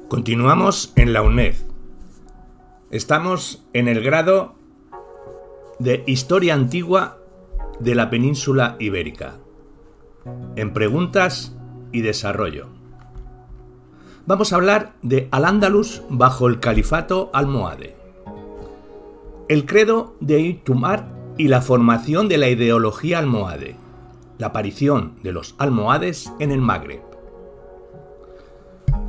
Continuamos en la UNED. Estamos en el grado de Historia Antigua de la Península Ibérica, en Preguntas y Desarrollo. Vamos a hablar de Al-Ándalus bajo el califato almohade, el credo de Ibn Tumar y la formación de la ideología almohade, la aparición de los almohades en el Magreb.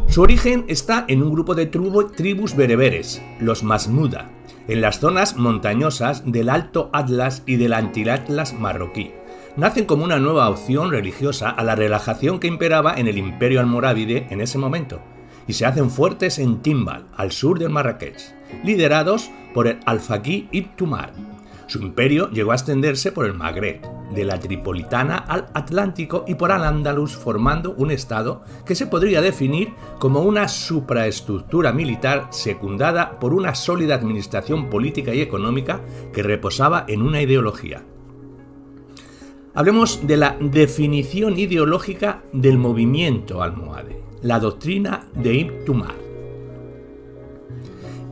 Su origen está en un grupo de tribus bereberes, los Masmuda, en las zonas montañosas del Alto Atlas y del Antiatlas marroquí. Nacen como una nueva opción religiosa a la relajación que imperaba en el imperio almorávide en ese momento, y se hacen fuertes en Timbal, al sur del Marrakech, liderados por el alfaquí Ibn Tumar. Su imperio llegó a extenderse por el Magreb, de la Tripolitana al Atlántico y por Al-Ándalus, formando un estado que se podría definir como una supraestructura militar secundada por una sólida administración política y económica que reposaba en una ideología. Hablemos de la definición ideológica del movimiento almohade, la doctrina de Ibn Tumar.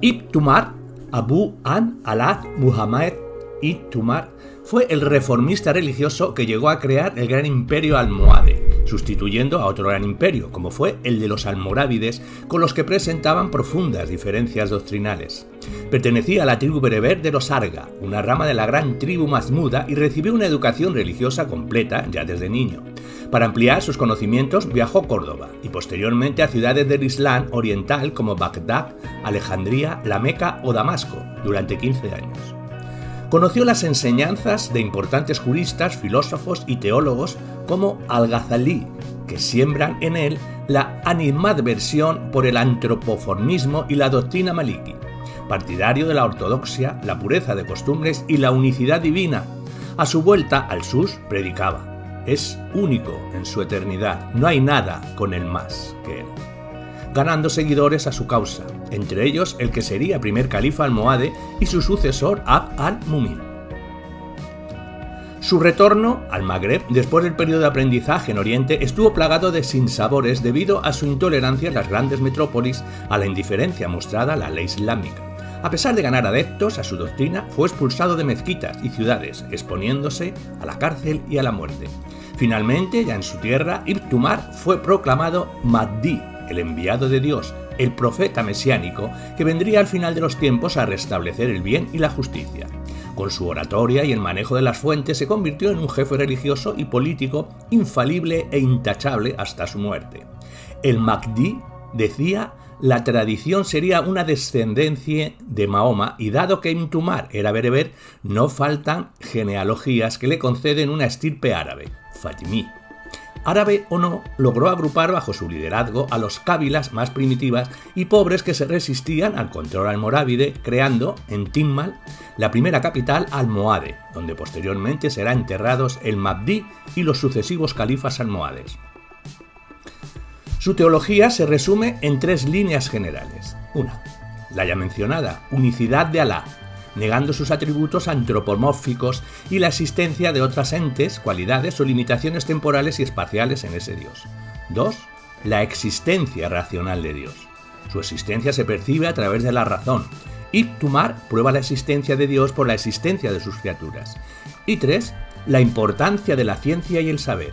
Ibn Tumar, Abu An-Alad Muhammad Ibn Tumar, fue el reformista religioso que llegó a crear el gran imperio almohade, sustituyendo a otro gran imperio, como fue el de los almorávides, con los que presentaban profundas diferencias doctrinales. Pertenecía a la tribu bereber de los Arga, una rama de la gran tribu masmuda, y recibió una educación religiosa completa ya desde niño. Para ampliar sus conocimientos viajó a Córdoba y posteriormente a ciudades del Islam oriental como Bagdad, Alejandría, La Meca o Damasco durante 15 años. Conoció las enseñanzas de importantes juristas, filósofos y teólogos como Al-Ghazali, que siembran en él la animadversión por el antropoformismo y la doctrina maliki, partidario de la ortodoxia, la pureza de costumbres y la unicidad divina. A su vuelta al Sus predicaba: es único en su eternidad, no hay nada con él más que él, ganando seguidores a su causa, entre ellos el que sería primer califa almohade y su sucesor Abd al-Mumin. Su retorno al Magreb después del periodo de aprendizaje en Oriente estuvo plagado de sinsabores debido a su intolerancia en las grandes metrópolis, a la indiferencia mostrada a la ley islámica. A pesar de ganar adeptos a su doctrina, fue expulsado de mezquitas y ciudades, exponiéndose a la cárcel y a la muerte. Finalmente, ya en su tierra, Ibn Tumar fue proclamado Mahdi, el enviado de Dios, el profeta mesiánico que vendría al final de los tiempos a restablecer el bien y la justicia. Con su oratoria y el manejo de las fuentes se convirtió en un jefe religioso y político infalible e intachable hasta su muerte. El Mahdi, decía, la tradición sería una descendencia de Mahoma, y dado que Ibn Tumar era bereber, no faltan genealogías que le conceden una estirpe árabe, fatimí. Árabe o no, logró agrupar bajo su liderazgo a los cábilas más primitivas y pobres que se resistían al control almorávide, creando en Timbal la primera capital almohade, donde posteriormente serán enterrados el Mahdi y los sucesivos califas almohades. Su teología se resume en 3 líneas generales. Una, la ya mencionada unicidad de Alá, negando sus atributos antropomórficos y la existencia de otras entes, cualidades o limitaciones temporales y espaciales en ese Dios. 2. La existencia racional de Dios. Su existencia se percibe a través de la razón. Ibn Tumar prueba la existencia de Dios por la existencia de sus criaturas. Y 3. La importancia de la ciencia y el saber.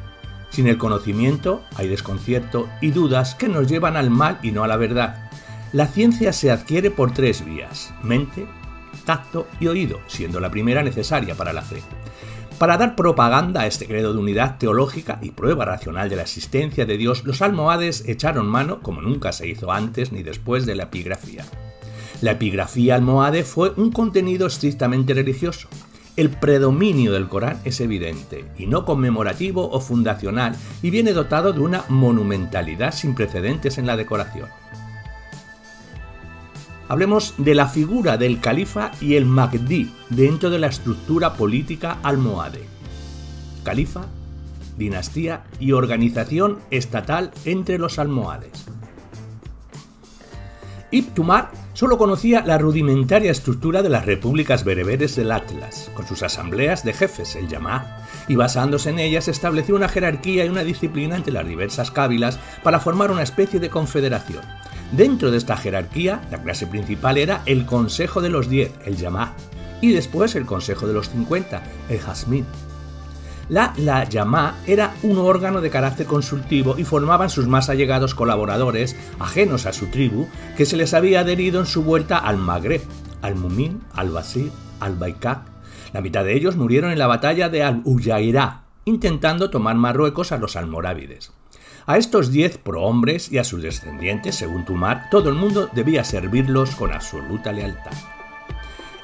Sin el conocimiento hay desconcierto y dudas que nos llevan al mal y no a la verdad. La ciencia se adquiere por 3 vías: mente, tacto y oído, siendo la primera necesaria para la fe. Para dar propaganda a este credo de unidad teológica y prueba racional de la existencia de Dios, los almohades echaron mano, como nunca se hizo antes ni después, de la epigrafía. La epigrafía almohade fue un contenido estrictamente religioso. El predominio del Corán es evidente, y no conmemorativo o fundacional, y viene dotado de una monumentalidad sin precedentes en la decoración. Hablemos de la figura del califa y el Mahdi dentro de la estructura política almohade. Califa, dinastía y organización estatal entre los almohades. Ibn Tumar solo conocía la rudimentaria estructura de las repúblicas bereberes del Atlas, con sus asambleas de jefes, el Yamá, y basándose en ellas estableció una jerarquía y una disciplina entre las diversas cábilas para formar una especie de confederación. Dentro de esta jerarquía, la clase principal era el Consejo de los 10, el Yamá, y después el Consejo de los 50, el Jazmín. La Yamá era un órgano de carácter consultivo y formaban sus más allegados colaboradores, ajenos a su tribu, que se les había adherido en su vuelta al Magreb, al-Mumin, al-Basir, al-Baikak. La mitad de ellos murieron en la batalla de Al-Uyairá, intentando tomar Marruecos a los almorávides. A estos 10 prohombres y a sus descendientes, según Tumar, todo el mundo debía servirlos con absoluta lealtad.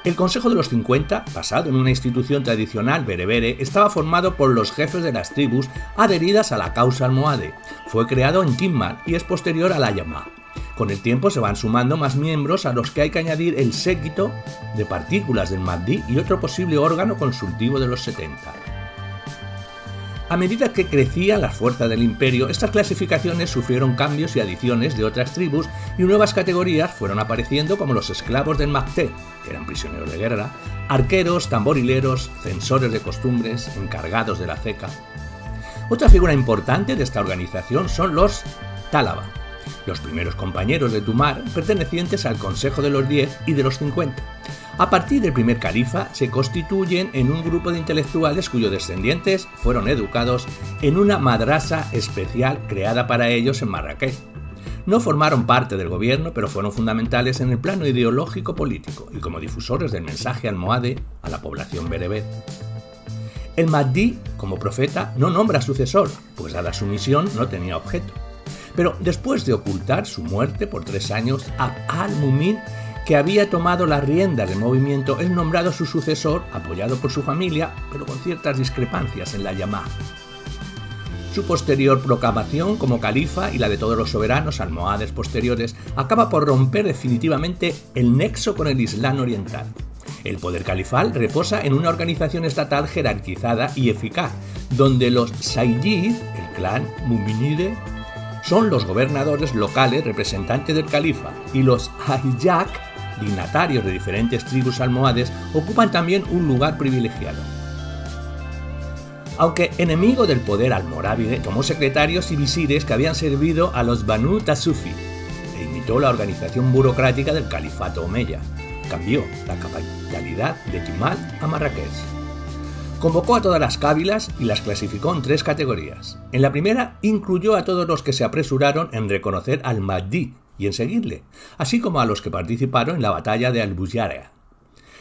El Consejo de los 50, basado en una institución tradicional berebere, estaba formado por los jefes de las tribus adheridas a la causa almohade. Fue creado en Timmar y es posterior a la Yamá. Con el tiempo se van sumando más miembros a los que hay que añadir el séquito de partículas del Mahdi y otro posible órgano consultivo de los 70. A medida que crecían las fuerzas del imperio, estas clasificaciones sufrieron cambios y adiciones de otras tribus y nuevas categorías fueron apareciendo como los esclavos del Makté, que eran prisioneros de guerra, arqueros, tamborileros, censores de costumbres, encargados de la ceca. Otra figura importante de esta organización son los Tálaba, los primeros compañeros de Tumar pertenecientes al Consejo de los 10 y de los 50. A partir del primer califa se constituyen en un grupo de intelectuales cuyos descendientes fueron educados en una madrasa especial creada para ellos en Marrakech. No formaron parte del gobierno, pero fueron fundamentales en el plano ideológico-político y como difusores del mensaje almohade a la población bereber. El Mahdi, como profeta, no nombra sucesor, pues dada su misión no tenía objeto. Pero después de ocultar su muerte por 3 años, Abd al-Mumin, que había tomado las riendas del movimiento, es nombrado su sucesor, apoyado por su familia, pero con ciertas discrepancias en la Yamá. Su posterior proclamación como califa y la de todos los soberanos almohades posteriores acaba por romper definitivamente el nexo con el Islam oriental. El poder califal reposa en una organización estatal jerarquizada y eficaz, donde los Sayyid, el clan Muminide, son los gobernadores locales representantes del califa, y los Hajjak, dignatarios de diferentes tribus almohades, ocupan también un lugar privilegiado. Aunque enemigo del poder almorávide, tomó secretarios y visires que habían servido a los Banu Tasufi e imitó la organización burocrática del califato omeya. Cambió la capitalidad de Timal a Marrakech. Convocó a todas las cábilas y las clasificó en 3 categorías. En la primera incluyó a todos los que se apresuraron en reconocer al Mahdi y en seguirle, así como a los que participaron en la batalla de Al-Buyara.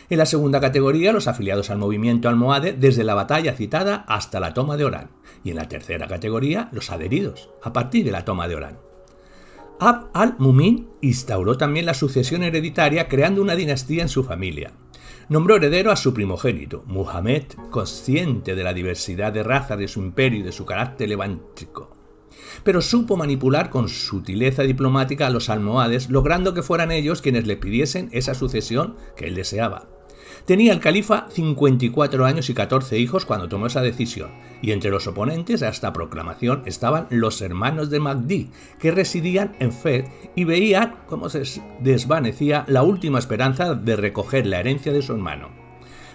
En la segunda categoría, los afiliados al movimiento almohade desde la batalla citada hasta la toma de Orán, y en la tercera categoría, los adheridos, a partir de la toma de Orán. Abd al-Mumin instauró también la sucesión hereditaria creando una dinastía en su familia. Nombró heredero a su primogénito, Muhammad, consciente de la diversidad de razas de su imperio y de su carácter levántico. Pero supo manipular con sutileza diplomática a los almohades, logrando que fueran ellos quienes le pidiesen esa sucesión que él deseaba. Tenía el califa 54 años y 14 hijos cuando tomó esa decisión, y entre los oponentes a esta proclamación estaban los hermanos de Mahdi, que residían en Fez y veían cómo se desvanecía la última esperanza de recoger la herencia de su hermano.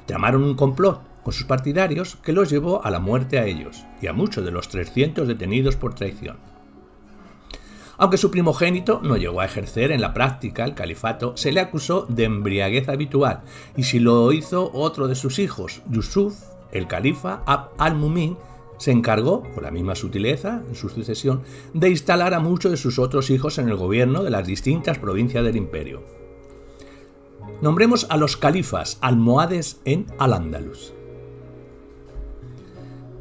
Tramaron un complot con sus partidarios que los llevó a la muerte a ellos y a muchos de los 300 detenidos por traición. Aunque su primogénito no llegó a ejercer en la práctica el califato, se le acusó de embriaguez habitual, y si lo hizo otro de sus hijos, Yusuf, el califa Abd al-Mumin, se encargó, con la misma sutileza en su sucesión, de instalar a muchos de sus otros hijos en el gobierno de las distintas provincias del imperio. Nombremos a los califas almohades en Al-Ándalus.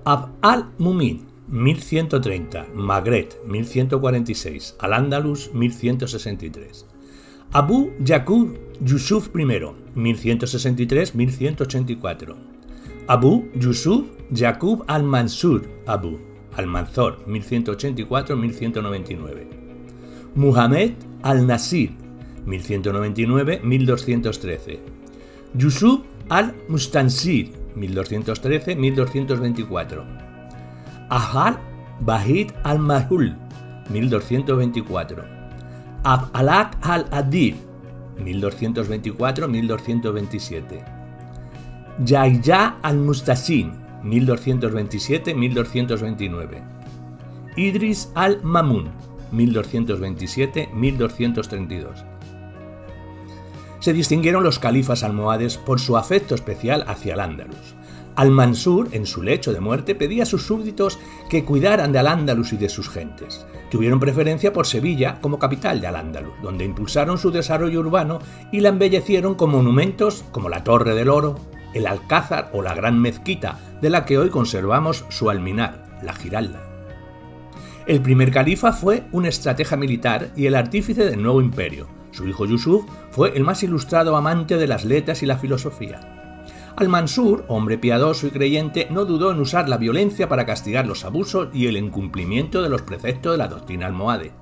Abd al-Mumin, 1130, Magreb, 1146, Al-Ándalus, 1163. Abu Yaqub Yusuf I, 1163-1184. Abu Yusuf Yaqub al-Mansur, Abu al-Manzor, 1184-1199. Muhammad al-Nasir, 1199-1213. Yusuf al-Mustansir, 1213-1224. Ahal Bahid al-Mahul, 1224. Abd al-Haq al-Adil, 1224-1227. Yahya al-Mustasin, 1227-1229. Idris al-Mamun, 1227-1232. Se distinguieron los califas almohades por su afecto especial hacia Al-Ándalus. Al-Mansur, en su lecho de muerte, pedía a sus súbditos que cuidaran de Al-Ándalus y de sus gentes. Tuvieron preferencia por Sevilla como capital de Al-Ándalus, donde impulsaron su desarrollo urbano y la embellecieron con monumentos como la Torre del Oro, el Alcázar o la Gran Mezquita, de la que hoy conservamos su alminar, la Giralda. El primer califa fue un estratega militar y el artífice del nuevo imperio. Su hijo Yusuf fue el más ilustrado amante de las letras y la filosofía. Al-Mansur, hombre piadoso y creyente, no dudó en usar la violencia para castigar los abusos y el incumplimiento de los preceptos de la doctrina almohade.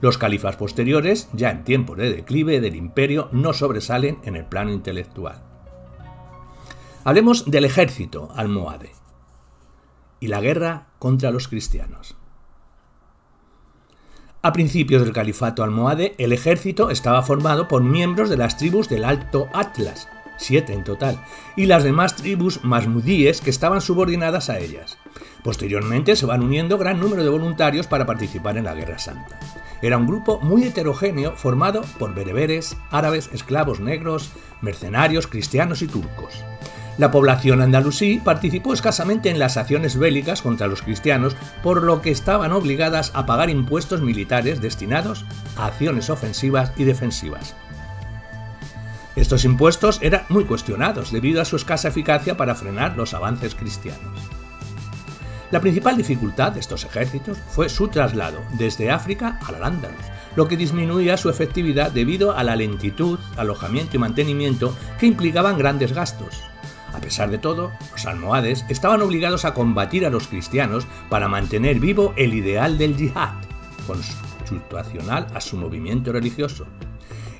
Los califas posteriores, ya en tiempos de declive del imperio, no sobresalen en el plano intelectual. Hablemos del ejército almohade y la guerra contra los cristianos. A principios del califato almohade, el ejército estaba formado por miembros de las tribus del Alto Atlas, 7 en total, y las demás tribus masmudíes que estaban subordinadas a ellas. Posteriormente se van uniendo gran número de voluntarios para participar en la Guerra Santa. Era un grupo muy heterogéneo formado por bereberes, árabes, esclavos negros, mercenarios, cristianos y turcos. La población andalusí participó escasamente en las acciones bélicas contra los cristianos, por lo que estaban obligadas a pagar impuestos militares destinados a acciones ofensivas y defensivas. Estos impuestos eran muy cuestionados debido a su escasa eficacia para frenar los avances cristianos. La principal dificultad de estos ejércitos fue su traslado desde África al Al-Ándalus, lo que disminuía su efectividad debido a la lentitud, alojamiento y mantenimiento que implicaban grandes gastos. A pesar de todo, los almohades estaban obligados a combatir a los cristianos para mantener vivo el ideal del yihad, constitucional a su movimiento religioso.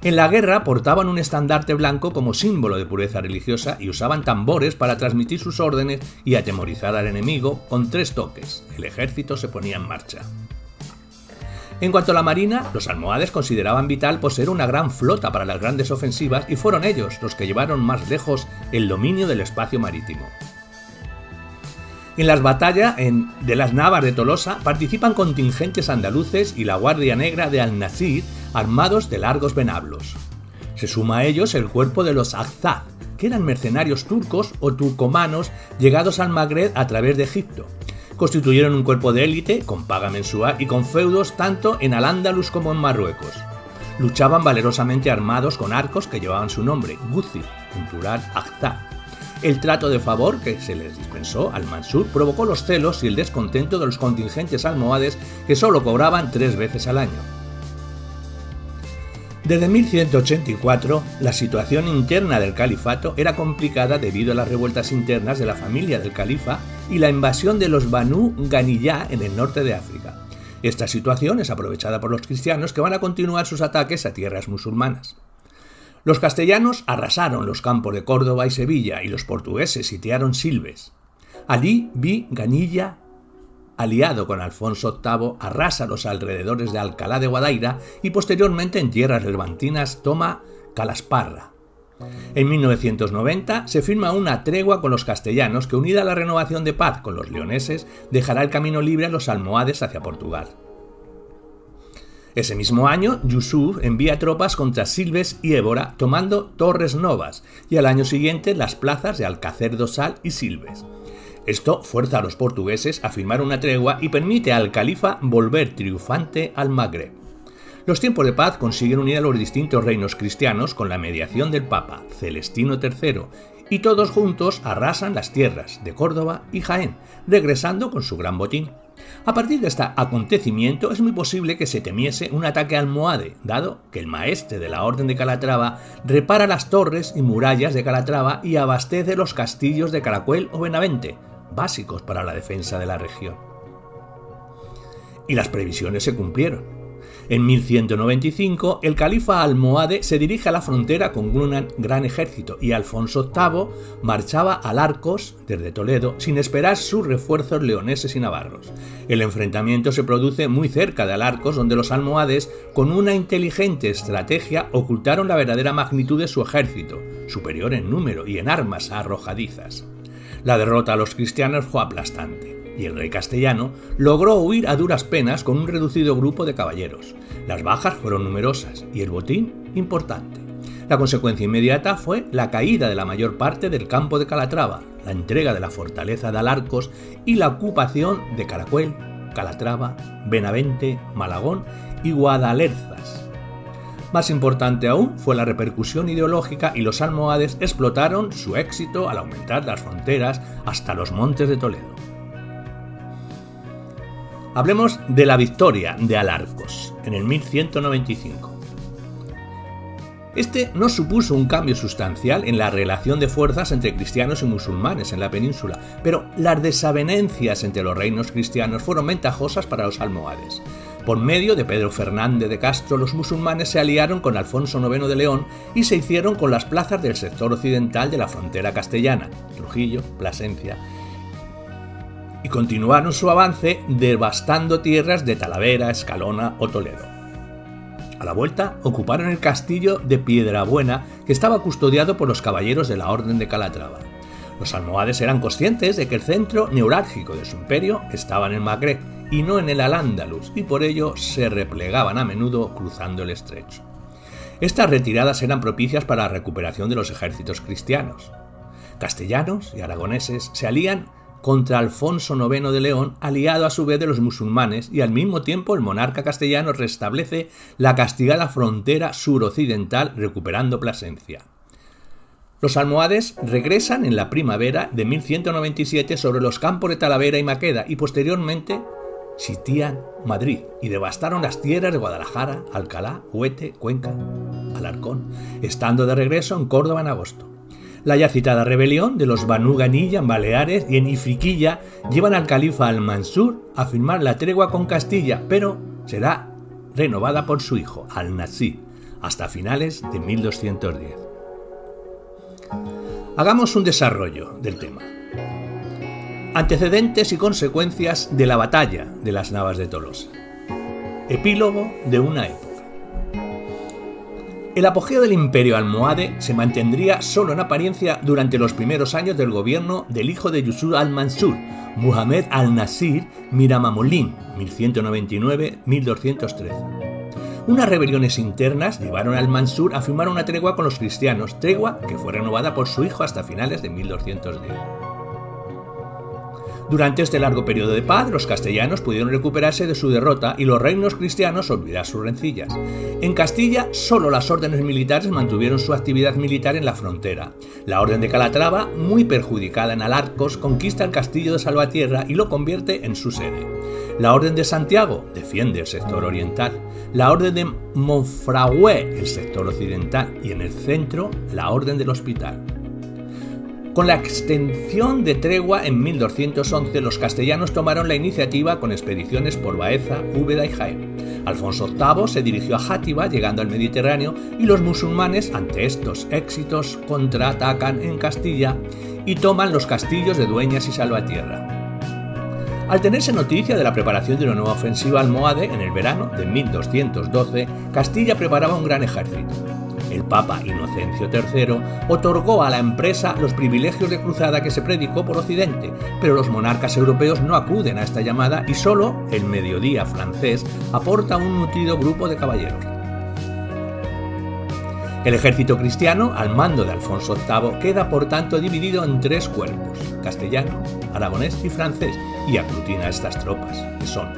En la guerra portaban un estandarte blanco como símbolo de pureza religiosa y usaban tambores para transmitir sus órdenes y atemorizar al enemigo con 3 toques. El ejército se ponía en marcha. En cuanto a la marina, los almohades consideraban vital poseer una gran flota para las grandes ofensivas y fueron ellos los que llevaron más lejos el dominio del espacio marítimo. En las batallas de las Navas de Tolosa participan contingentes andaluces y la Guardia Negra de Al-Nasir armados de largos venablos. Se suma a ellos el cuerpo de los Azad, que eran mercenarios turcos o turcomanos llegados al Magreb a través de Egipto. Constituyeron un cuerpo de élite con paga mensual y con feudos tanto en Al-Ándalus como en Marruecos. Luchaban valerosamente armados con arcos que llevaban su nombre, Guzid, en plural Azad. El trato de favor que se les dispensó al Mansur provocó los celos y el descontento de los contingentes almohades que solo cobraban 3 veces al año. Desde 1184, la situación interna del califato era complicada debido a las revueltas internas de la familia del califa y la invasión de los Banú Ganiyá en el norte de África. Esta situación es aprovechada por los cristianos que van a continuar sus ataques a tierras musulmanas. Los castellanos arrasaron los campos de Córdoba y Sevilla y los portugueses sitiaron Silves. Ali bin Ganiyá, aliado con Alfonso VIII, arrasa los alrededores de Alcalá de Guadaira y posteriormente en tierras levantinas toma Calasparra. En 1990 se firma una tregua con los castellanos que, unida a la renovación de paz con los leoneses, dejará el camino libre a los almohades hacia Portugal. Ese mismo año, Yusuf envía tropas contra Silves y Évora, tomando Torres Novas, y al año siguiente las plazas de Alcácer do Sal y Silves. Esto fuerza a los portugueses a firmar una tregua y permite al califa volver triunfante al Magreb. Los tiempos de paz consiguen unir a los distintos reinos cristianos con la mediación del Papa Celestino III, y todos juntos arrasan las tierras de Córdoba y Jaén, regresando con su gran botín. A partir de este acontecimiento es muy posible que se temiese un ataque almohade, dado que el maestre de la Orden de Calatrava repara las torres y murallas de Calatrava y abastece los castillos de Caracuel o Benavente, básicos para la defensa de la región. Y las previsiones se cumplieron. En 1195, el califa almohade se dirige a la frontera con un gran ejército y Alfonso VIII marchaba al Arcos desde Toledo sin esperar sus refuerzos leoneses y navarros. El enfrentamiento se produce muy cerca de Arcos, donde los almohades, con una inteligente estrategia, ocultaron la verdadera magnitud de su ejército, superior en número y en armas arrojadizas. La derrota a los cristianos fue aplastante. y el rey castellano logró huir a duras penas con un reducido grupo de caballeros. Las bajas fueron numerosas y el botín importante. La consecuencia inmediata fue la caída de la mayor parte del campo de Calatrava, la entrega de la fortaleza de Alarcos y la ocupación de Caracuel, Calatrava, Benavente, Malagón y Guadalerzas. Más importante aún fue la repercusión ideológica y los almohades explotaron su éxito al aumentar las fronteras hasta los montes de Toledo. Hablemos de la victoria de Alarcos en el 1195. Este no supuso un cambio sustancial en la relación de fuerzas entre cristianos y musulmanes en la península, pero las desavenencias entre los reinos cristianos fueron ventajosas para los almohades. Por medio de Pedro Fernández de Castro, los musulmanes se aliaron con Alfonso IX de León y se hicieron con las plazas del sector occidental de la frontera castellana, Trujillo, Plasencia, y continuaron su avance devastando tierras de Talavera, Escalona o Toledo. A la vuelta, ocuparon el castillo de Piedrabuena, que estaba custodiado por los caballeros de la Orden de Calatrava. Los almohades eran conscientes de que el centro neurálgico de su imperio estaba en el Magreb y no en el Al-Ándalus, y por ello se replegaban a menudo cruzando el estrecho. Estas retiradas eran propicias para la recuperación de los ejércitos cristianos. Castellanos y aragoneses se alían contra Alfonso IX de León, aliado a su vez de los musulmanes, y al mismo tiempo el monarca castellano restablece la castigada frontera suroccidental recuperando Plasencia. Los almohades regresan en la primavera de 1197 sobre los campos de Talavera y Maqueda y posteriormente sitian Madrid y devastaron las tierras de Guadalajara, Alcalá, Huete, Cuenca, Alarcón, estando de regreso en Córdoba en agosto. La ya citada rebelión de los Banú Ganilla en Baleares y en Ifriquilla llevan al califa Al-Mansur a firmar la tregua con Castilla, pero será renovada por su hijo, Al-Nasir, hasta finales de 1210. Hagamos un desarrollo del tema. Antecedentes y consecuencias de la batalla de las Navas de Tolosa. Epílogo de una época. El apogeo del imperio almohade se mantendría solo en apariencia durante los primeros años del gobierno del hijo de Yusuf al-Mansur, Muhammad al-Nasir Miramamolin, 1199-1213. Unas rebeliones internas llevaron al Mansur a firmar una tregua con los cristianos, tregua que fue renovada por su hijo hasta finales de 1210. Durante este largo periodo de paz, los castellanos pudieron recuperarse de su derrota y los reinos cristianos olvidar sus rencillas. En Castilla, solo las órdenes militares mantuvieron su actividad militar en la frontera. La Orden de Calatrava, muy perjudicada en Alarcos, conquista el castillo de Salvatierra y lo convierte en su sede. La Orden de Santiago defiende el sector oriental, la Orden de Monfragüe el sector occidental y en el centro la Orden del Hospital. Con la extensión de tregua en 1211, los castellanos tomaron la iniciativa con expediciones por Baeza, Úbeda y Jaén. Alfonso VIII se dirigió a Játiva, llegando al Mediterráneo, y los musulmanes, ante estos éxitos, contraatacan en Castilla y toman los castillos de Dueñas y Salvatierra. Al tenerse noticia de la preparación de una nueva ofensiva almohade en el verano de 1212, Castilla preparaba un gran ejército. El Papa Inocencio III otorgó a la empresa los privilegios de cruzada que se predicó por Occidente, pero los monarcas europeos no acuden a esta llamada y solo el mediodía francés aporta un nutrido grupo de caballeros. El ejército cristiano, al mando de Alfonso VIII, queda por tanto dividido en tres cuerpos, castellano, aragonés y francés, y aglutina a estas tropas, que son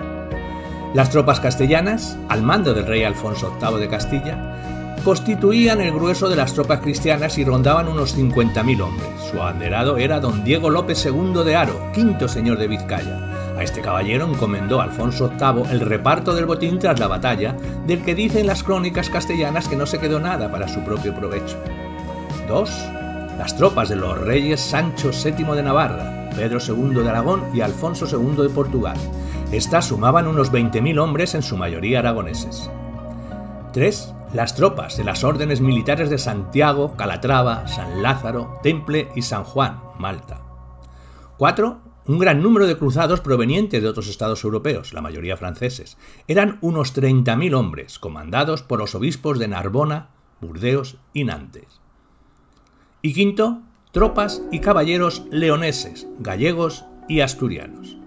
las tropas castellanas, al mando del rey Alfonso VIII de Castilla, constituían el grueso de las tropas cristianas y rondaban unos 50.000 hombres. Su abanderado era don Diego López II de Haro, quinto señor de Vizcaya. A este caballero encomendó Alfonso VIII el reparto del botín tras la batalla, del que dicen las crónicas castellanas que no se quedó nada para su propio provecho. 2. Las tropas de los reyes Sancho VII de Navarra, Pedro II de Aragón y Alfonso II de Portugal. Estas sumaban unos 20.000 hombres, en su mayoría aragoneses. 3. Las tropas de las órdenes militares de Santiago, Calatrava, San Lázaro, Temple y San Juan, Malta. 4. Un gran número de cruzados provenientes de otros estados europeos, la mayoría franceses. Eran unos 30.000 hombres, comandados por los obispos de Narbona, Burdeos y Nantes. Y 5. Tropas y caballeros leoneses, gallegos y asturianos.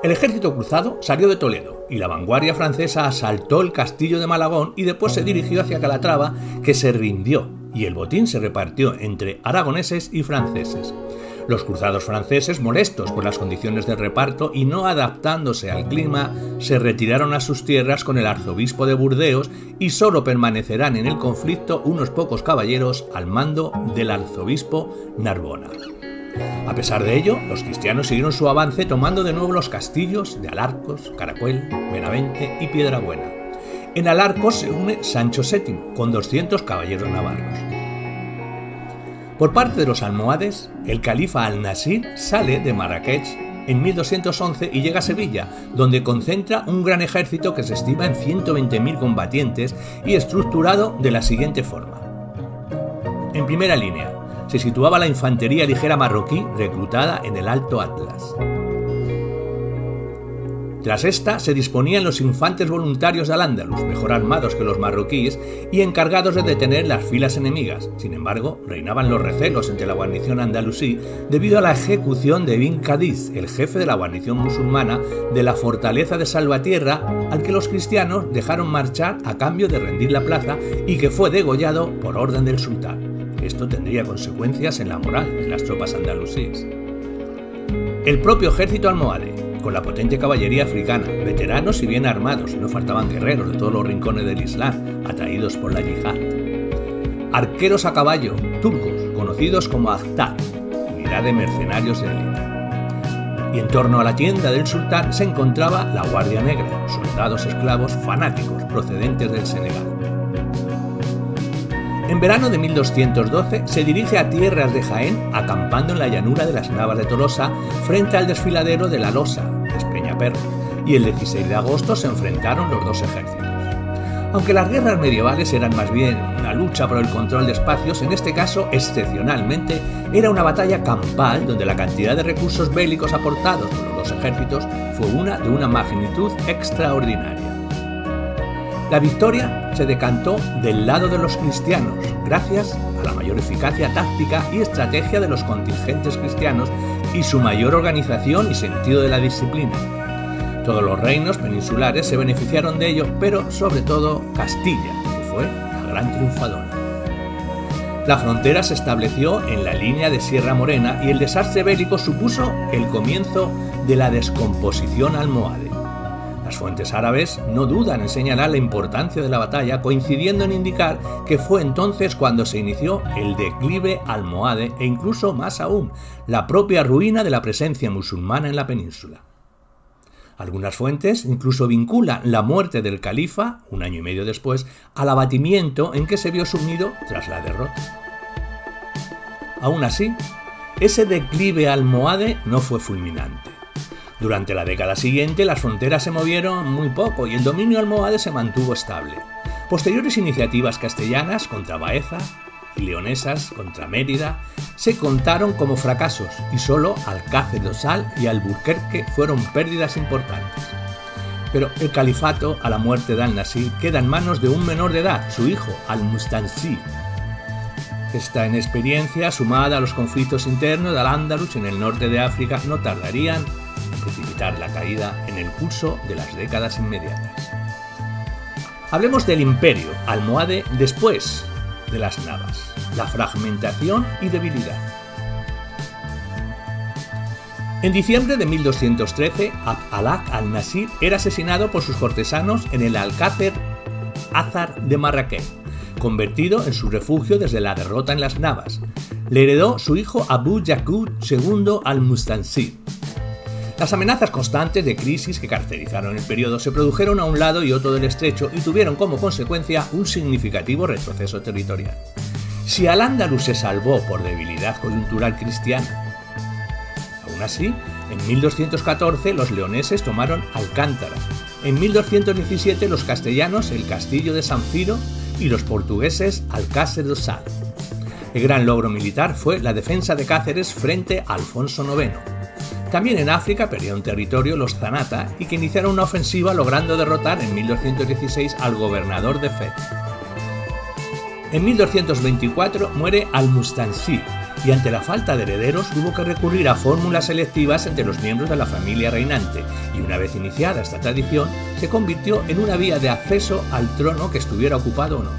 El ejército cruzado salió de Toledo y la vanguardia francesa asaltó el castillo de Malagón y después se dirigió hacia Calatrava, que se rindió, y el botín se repartió entre aragoneses y franceses. Los cruzados franceses, molestos por las condiciones de reparto y no adaptándose al clima, se retiraron a sus tierras con el arzobispo de Burdeos y solo permanecerán en el conflicto unos pocos caballeros al mando del arzobispo Narbona. A pesar de ello, los cristianos siguieron su avance tomando de nuevo los castillos de Alarcos, Caracuel, Benavente y Piedrabuena. En Alarcos se une Sancho VII con 200 caballeros navarros. Por parte de los almohades, el califa al-Nasir sale de Marrakech en 1211 y llega a Sevilla, donde concentra un gran ejército que se estima en 120.000 combatientes y estructurado de la siguiente forma. En primera línea, se situaba la infantería ligera marroquí reclutada en el Alto Atlas. Tras esta se disponían los infantes voluntarios de Al-Ándalus, mejor armados que los marroquíes y encargados de detener las filas enemigas. Sin embargo, reinaban los recelos entre la guarnición andalusí debido a la ejecución de Ibn Cádiz, el jefe de la guarnición musulmana de la fortaleza de Salvatierra, al que los cristianos dejaron marchar a cambio de rendir la plaza y que fue degollado por orden del sultán. Esto tendría consecuencias en la moral de las tropas andalusíes. El propio ejército almohade, con la potente caballería africana, veteranos y bien armados, no faltaban guerreros de todos los rincones del Islam, atraídos por la yihad. Arqueros a caballo, turcos, conocidos como Ahtad, unidad de mercenarios de élite. Y en torno a la tienda del sultán se encontraba la Guardia Negra, soldados esclavos fanáticos procedentes del Senegal. En verano de 1212 se dirige a tierras de Jaén, acampando en la llanura de las Navas de Tolosa frente al desfiladero de la Losa, de Espeñaperro, y el 16 de agosto se enfrentaron los dos ejércitos. Aunque las guerras medievales eran más bien una lucha por el control de espacios, en este caso, excepcionalmente, era una batalla campal donde la cantidad de recursos bélicos aportados por los dos ejércitos fue de una magnitud extraordinaria. La victoria se decantó del lado de los cristianos, gracias a la mayor eficacia táctica y estrategia de los contingentes cristianos y su mayor organización y sentido de la disciplina. Todos los reinos peninsulares se beneficiaron de ello, pero sobre todo Castilla, que fue la gran triunfadora. La frontera se estableció en la línea de Sierra Morena y el desastre bélico supuso el comienzo de la descomposición almohade. Las fuentes árabes no dudan en señalar la importancia de la batalla, coincidiendo en indicar que fue entonces cuando se inició el declive almohade e incluso más aún, la propia ruina de la presencia musulmana en la península. Algunas fuentes incluso vinculan la muerte del califa, un año y medio después, al abatimiento en que se vio sumido tras la derrota. Aún así, ese declive almohade no fue fulminante. Durante la década siguiente las fronteras se movieron muy poco y el dominio almohade se mantuvo estable. Posteriores iniciativas castellanas contra Baeza y leonesas contra Mérida se contaron como fracasos y solo Alcácer de Ossal y Alburquerque fueron pérdidas importantes. Pero el califato, a la muerte de Al-Nasir, queda en manos de un menor de edad, su hijo, Al-Mustansir. Esta inexperiencia, sumada a los conflictos internos de Al-Ándalus en el norte de África, no tardarían precipitar la caída en el curso de las décadas inmediatas. Hablemos del imperio almohade después de las Navas, la fragmentación y debilidad. En diciembre de 1213, Abd Allah al-Nasir era asesinado por sus cortesanos en el Alcácer Azar de Marrakech, convertido en su refugio desde la derrota en las Navas. Le heredó su hijo Abu Yaqub II al-Mustansir. Las amenazas constantes de crisis que caracterizaron el periodo se produjeron a un lado y otro del estrecho y tuvieron como consecuencia un significativo retroceso territorial. Si Al-Ándalus se salvó por debilidad coyuntural cristiana, aún así, en 1214 los leoneses tomaron Alcántara, en 1217 los castellanos el castillo de San Ciro y los portugueses Alcácer de Ossal. El gran logro militar fue la defensa de Cáceres frente a Alfonso IX. También en África perdieron territorio los Zanata y que iniciaron una ofensiva logrando derrotar en 1216 al gobernador de Fez. En 1224 muere Al-Mustansir y ante la falta de herederos hubo que recurrir a fórmulas selectivas entre los miembros de la familia reinante, y una vez iniciada esta tradición, se convirtió en una vía de acceso al trono que estuviera ocupado o no.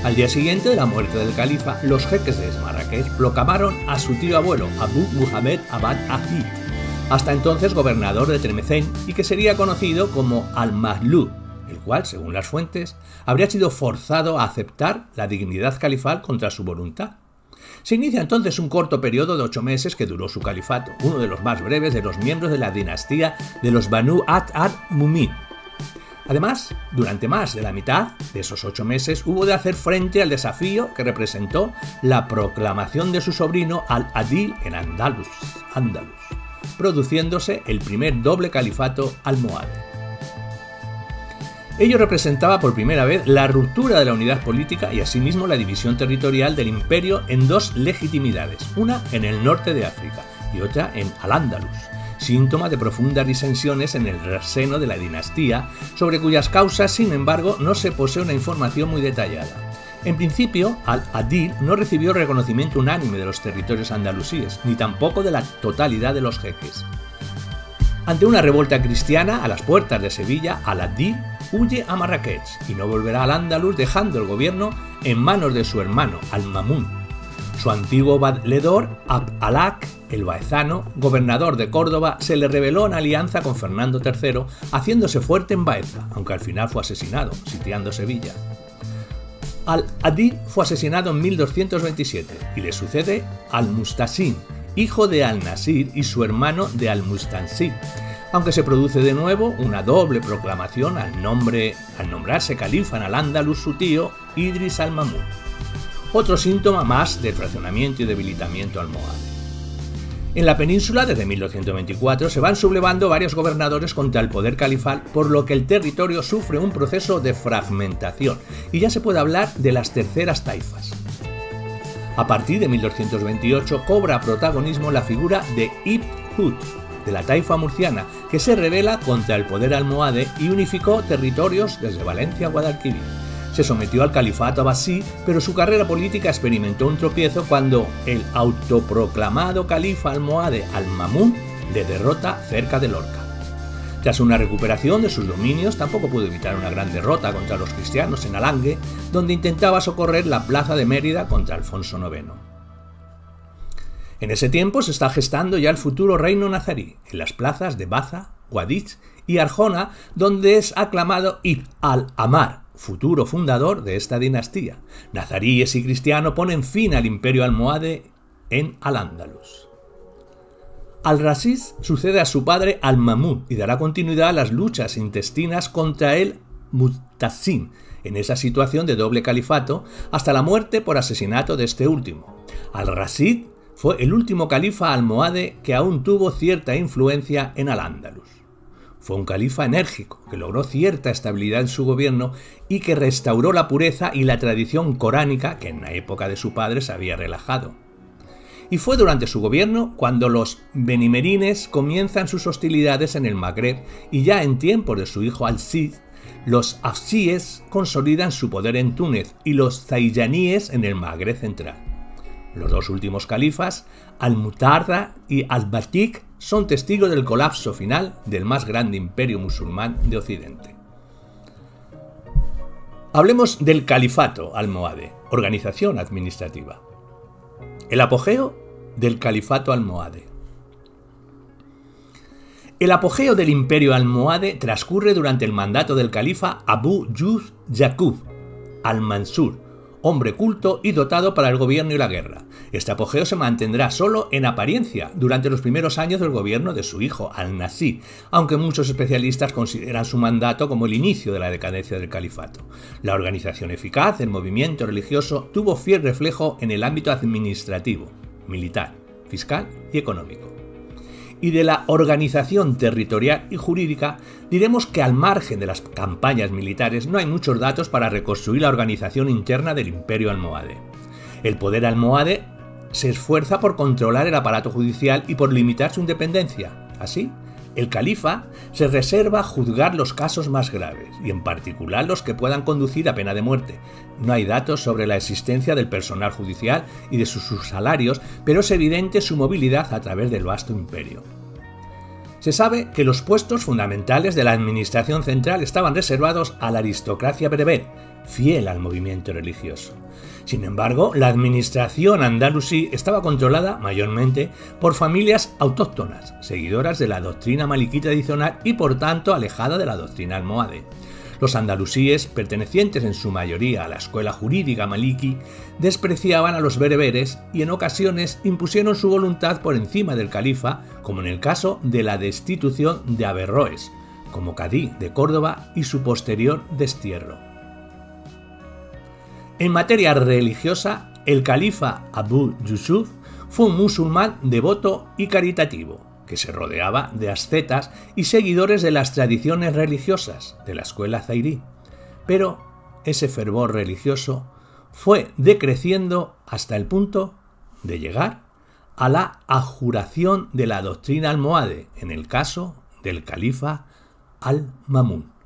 Al día siguiente de la muerte del califa, los jeques de Marrakech proclamaron a su tío abuelo, Abu Muhammad Abad Ahid, hasta entonces gobernador de Tlemcen, y que sería conocido como Al-Mahlud, el cual, según las fuentes, habría sido forzado a aceptar la dignidad califal contra su voluntad. Se inicia entonces un corto periodo de 8 meses que duró su califato, uno de los más breves de los miembros de la dinastía de los Banu Abd al-Mumin. Además, durante más de la mitad de esos 8 meses hubo de hacer frente al desafío que representó la proclamación de su sobrino Al-Adil en Andalus, produciéndose el primer doble califato almohade. Ello representaba por primera vez la ruptura de la unidad política y asimismo la división territorial del imperio en dos legitimidades, una en el norte de África y otra en Al-Ándalus, síntoma de profundas disensiones en el seno de la dinastía, sobre cuyas causas, sin embargo, no se posee una información muy detallada. En principio, Al-Adil no recibió reconocimiento unánime de los territorios andalusíes, ni tampoco de la totalidad de los jeques. Ante una revuelta cristiana a las puertas de Sevilla, Al-Adil huye a Marrakech y no volverá al Andalus, dejando el gobierno en manos de su hermano Al-Mamun. Su antiguo valedor, Abd al-Haq el Baezano, gobernador de Córdoba, se le rebeló en alianza con Fernando III, haciéndose fuerte en Baeza, aunque al final fue asesinado, sitiando Sevilla. Al-Adil fue asesinado en 1227 y le sucede Al-Mustasim, hijo de Al-Nasir y su hermano de Al-Mustansir, aunque se produce de nuevo una doble proclamación al nombrarse califa en Al-Ándalus su tío Idris al-Mamun. Otro síntoma más del fraccionamiento y debilitamiento almohade. En la península, desde 1224, se van sublevando varios gobernadores contra el poder califal, por lo que el territorio sufre un proceso de fragmentación, y ya se puede hablar de las terceras taifas. A partir de 1228 cobra protagonismo la figura de Ibn Hud, de la taifa murciana, que se rebela contra el poder almohade y unificó territorios desde Valencia a Guadalquivir. Se sometió al califato abasí, pero su carrera política experimentó un tropiezo cuando el autoproclamado califa almohade Al-Mamun le derrota cerca de Lorca. Tras una recuperación de sus dominios, tampoco pudo evitar una gran derrota contra los cristianos en Alange, donde intentaba socorrer la plaza de Mérida contra Alfonso IX. En ese tiempo se está gestando ya el futuro reino nazarí, en las plazas de Baza, Guadix y Arjona, donde es aclamado Ibn al-Amar, futuro fundador de esta dinastía. Nazaríes y cristiano ponen fin al imperio almohade en Al-Ándalus. Al-Rashid sucede a su padre Al-Mamun y dará continuidad a las luchas intestinas contra el Mustasim, en esa situación de doble califato, hasta la muerte por asesinato de este último. Al-Rashid fue el último califa almohade que aún tuvo cierta influencia en Al-Ándalus. Fue un califa enérgico, que logró cierta estabilidad en su gobierno y que restauró la pureza y la tradición coránica que en la época de su padre se había relajado. Y fue durante su gobierno cuando los benimerines comienzan sus hostilidades en el Magreb, y ya en tiempos de su hijo Al-Cid, los hafsíes consolidan su poder en Túnez y los zaiyaníes en el Magreb central. Los dos últimos califas, Al-Mutarda y Al-Batik, son testigos del colapso final del más grande imperio musulmán de Occidente. Hablemos del califato almohade, organización administrativa. El apogeo del califato almohade. El apogeo del imperio almohade transcurre durante el mandato del califa Abu Yusuf Yaqub al-Mansur, hombre culto y dotado para el gobierno y la guerra. Este apogeo se mantendrá solo en apariencia durante los primeros años del gobierno de su hijo Al-Nasir, aunque muchos especialistas consideran su mandato como el inicio de la decadencia del califato. La organización eficaz del movimiento religioso tuvo fiel reflejo en el ámbito administrativo, militar, fiscal y económico. Y de la organización territorial y jurídica, diremos que al margen de las campañas militares no hay muchos datos para reconstruir la organización interna del imperio almohade. El poder almohade se esfuerza por controlar el aparato judicial y por limitar su independencia. Así, El califa se reserva juzgar los casos más graves, y en particular los que puedan conducir a pena de muerte. No hay datos sobre la existencia del personal judicial y de sus salarios, pero es evidente su movilidad a través del vasto imperio. Se sabe que los puestos fundamentales de la administración central estaban reservados a la aristocracia bereber, fiel al movimiento religioso. Sin embargo, la administración andalusí estaba controlada mayormente por familias autóctonas, seguidoras de la doctrina maliquí tradicional y por tanto alejada de la doctrina almohade. Los andalusíes, pertenecientes en su mayoría a la escuela jurídica maliquí, despreciaban a los bereberes y en ocasiones impusieron su voluntad por encima del califa, como en el caso de la destitución de Averroes, como cadí de Córdoba y su posterior destierro. En materia religiosa, el califa Abu Yusuf fue un musulmán devoto y caritativo, que se rodeaba de ascetas y seguidores de las tradiciones religiosas de la escuela zairí. Pero ese fervor religioso fue decreciendo hasta el punto de llegar a la abjuración de la doctrina almohade en el caso del califa al-Ma'mún.